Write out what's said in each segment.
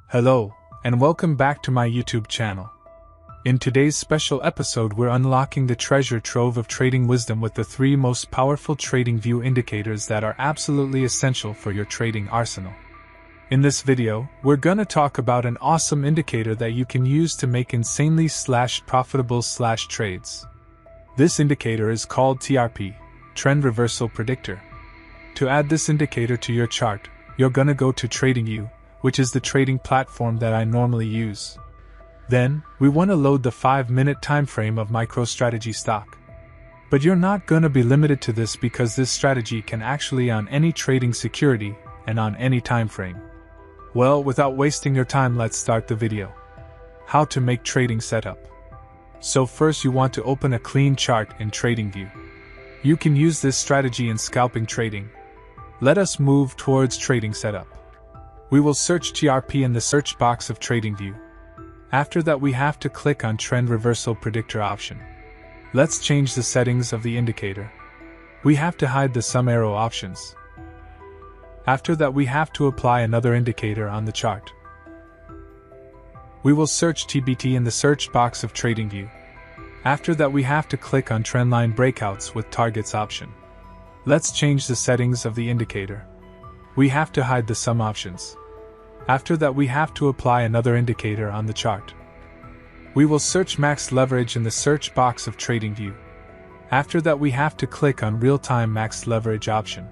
Hello, and welcome back to my YouTube channel. In today's special episode, we're unlocking the treasure trove of trading wisdom with the 3 most powerful TradingView indicators that are absolutely essential for your trading arsenal. In this video, we're gonna talk about an awesome indicator that you can use to make insanely profitable trades. This indicator is called TRP, Trend Reversal Predictor. To add this indicator to your chart, you're gonna go to TradingView, which is the trading platform that I normally use. Then, we want to load the 5-minute time frame of MicroStrategy stock. But you're not going to be limited to this because this strategy can actually on any trading security and on any time frame. Well, without wasting your time, let's start the video. How to make trading setup. So first you want to open a clean chart in TradingView. You can use this strategy in scalping trading. Let us move towards trading setup. We will search TRP in the search box of TradingView. After that, we have to click on Trend Reversal Predictor option. Let's change the settings of the indicator. We have to hide the sum arrow options. After that, we have to apply another indicator on the chart. We will search TBT in the search box of TradingView. After that, we have to click on Trendline Breakouts with Targets option. Let's change the settings of the indicator. We have to hide the sum options. After that, we have to apply another indicator on the chart. We will search max leverage in the search box of TradingView. After that, we have to click on real-time max leverage option.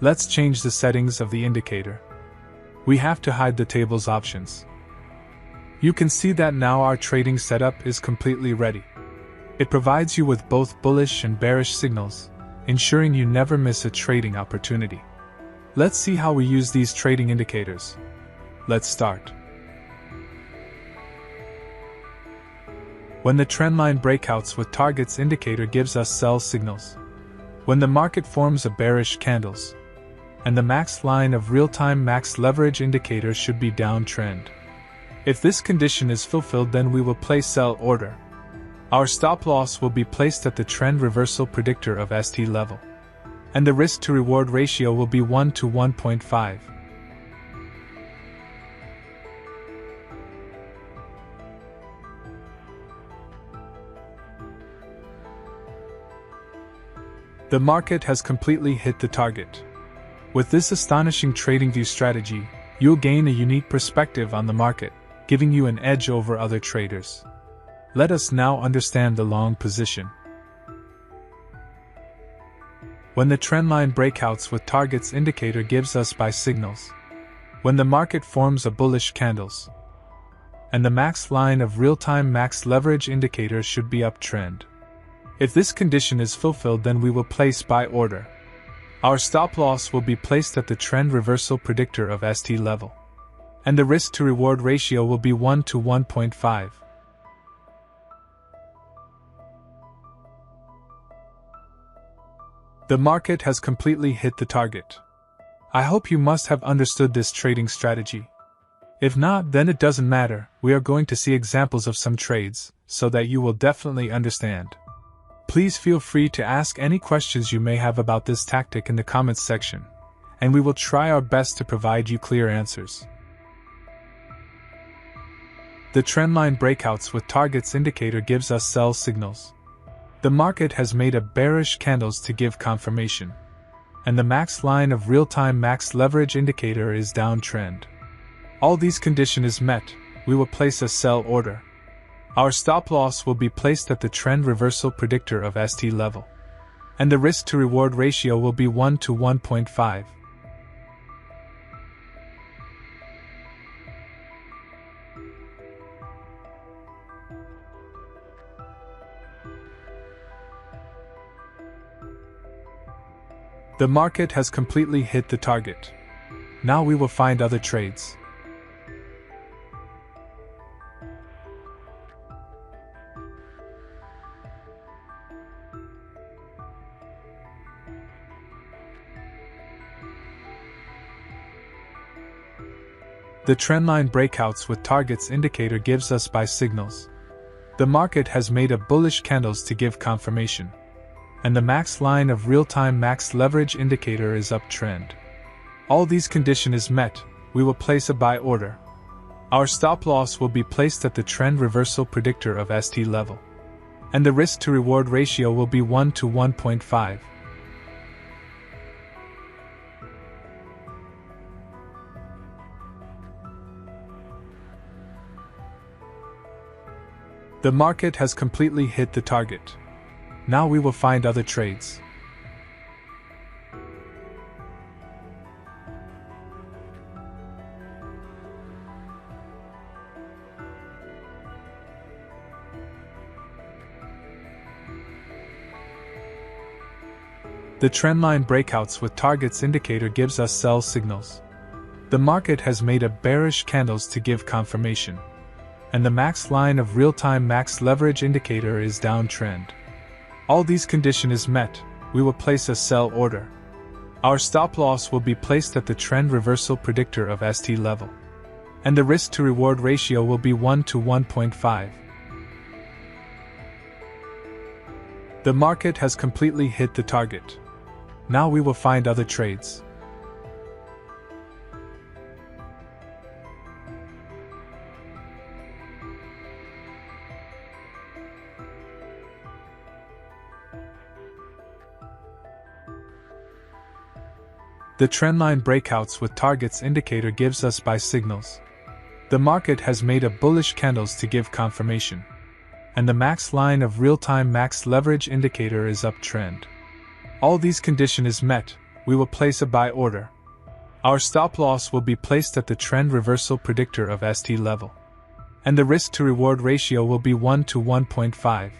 Let's change the settings of the indicator. We have to hide the tables options. You can see that now our trading setup is completely ready. It provides you with both bullish and bearish signals, ensuring you never miss a trading opportunity. Let's see how we use these trading indicators. Let's start. When the trendline breakouts with targets indicator gives us sell signals. When the market forms a bearish candles. And the max line of real-time max leverage indicator should be downtrend. If this condition is fulfilled, then we will place sell order. Our stop loss will be placed at the trend reversal predictor of ST level. And the risk to reward ratio will be 1 to 1.5. The market has completely hit the target. With this astonishing TradingView strategy, you'll gain a unique perspective on the market, giving you an edge over other traders. Let us now understand the long position. When the trendline breakouts with targets indicator gives us buy signals. When the market forms a bullish candles. And the max line of real-time max leverage indicator should be uptrend. If this condition is fulfilled, then we will place buy order. Our stop loss will be placed at the trend reversal predictor of ST level. And the risk to reward ratio will be 1 to 1.5. The market has completely hit the target. I hope you must have understood this trading strategy. If not, then it doesn't matter. We are going to see examples of some trades, so that you will definitely understand. Please feel free to ask any questions you may have about this tactic in the comments section, and we will try our best to provide you clear answers. The trendline breakouts with targets indicator gives us sell signals. The market has made a bearish candles to give confirmation. And the max line of real-time max leverage indicator is downtrend. All these conditions is met, we will place a sell order. Our stop loss will be placed at the trend reversal predictor of ST level. And the risk to reward ratio will be 1 to 1.5. The market has completely hit the target. Now we will find other trades. The trendline breakouts with targets indicator gives us buy signals. The market has made a bullish candles to give confirmation. And the max line of real-time max leverage indicator is uptrend. All these conditions is met, we will place a buy order. Our stop loss will be placed at the trend reversal predictor of ST level, and the risk to reward ratio will be 1 to 1.5. The market has completely hit the target. Now we will find other trades. The trendline breakouts with targets indicator gives us sell signals. The market has made a bearish candles to give confirmation, and the max line of real-time max leverage indicator is downtrend. All these condition is met, we will place a sell order. Our stop loss will be placed at the trend reversal predictor of ST level, and the risk to reward ratio will be 1 to 1.5. The market has completely hit the target. Now we will find other trades. The trendline breakouts with targets indicator gives us buy signals. The market has made a bullish candles to give confirmation, and the max line of real-time max leverage indicator is uptrend. All these condition is met, we will place a buy order. Our stop loss will be placed at the trend reversal predictor of ST level, and the risk to reward ratio will be 1 to 1.5.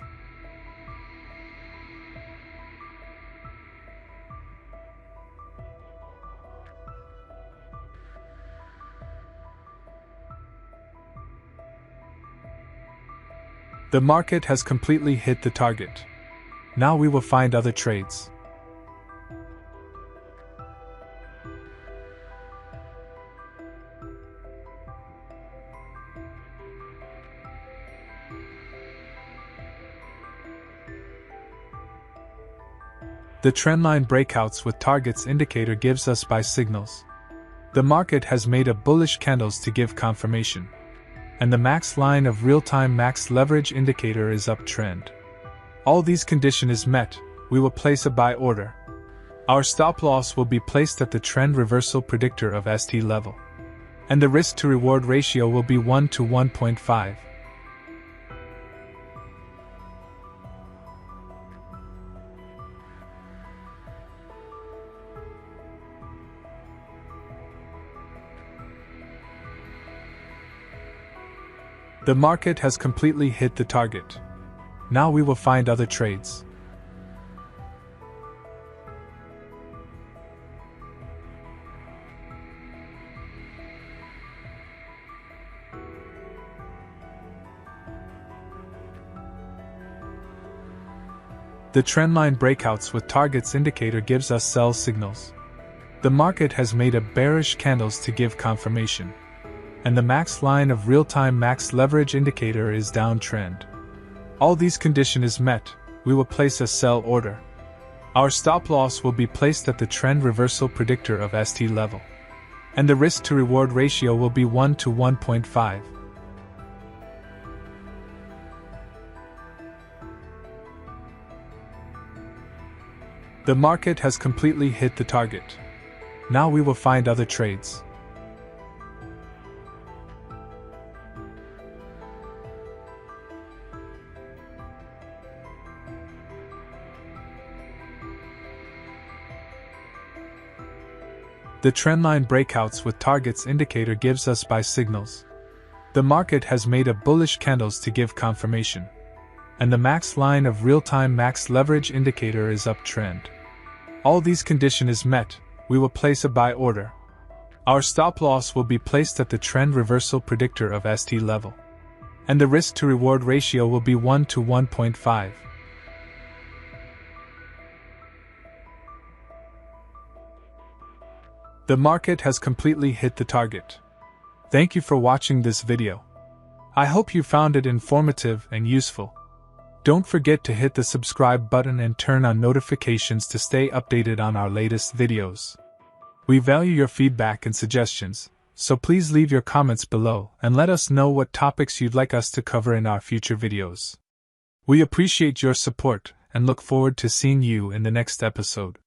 The market has completely hit the target. Now we will find other trades. The trendline breakouts with targets indicator gives us buy signals. The market has made a bullish candles to give confirmation, and the max line of real-time max leverage indicator is uptrend. All these condition is met, we will place a buy order. Our stop loss will be placed at the trend reversal predictor of ST level, and the risk to reward ratio will be 1 to 1.5. The market has completely hit the target. Now we will find other trades. The trendline breakouts with targets indicator gives us sell signals. The market has made a bearish candles to give confirmation, and the max line of real-time max leverage indicator is downtrend. All these condition is met, we will place a sell order. Our stop loss will be placed at the trend reversal predictor of ST level, and the risk to reward ratio will be 1 to 1.5. The market has completely hit the target. Now we will find other trades. The trendline breakouts with targets indicator gives us buy signals. The market has made a bullish candles to give confirmation, and the max line of real-time max leverage indicator is uptrend. All these condition is met, we will place a buy order. Our stop loss will be placed at the trend reversal predictor of ST level, and the risk to reward ratio will be 1 to 1.5. The market has completely hit the target. Thank you for watching this video. I hope you found it informative and useful. Don't forget to hit the subscribe button and turn on notifications to stay updated on our latest videos. We value your feedback and suggestions. so please leave your comments below and let us know what topics you'd like us to cover in our future videos. We appreciate your support and look forward to seeing you in the next episode.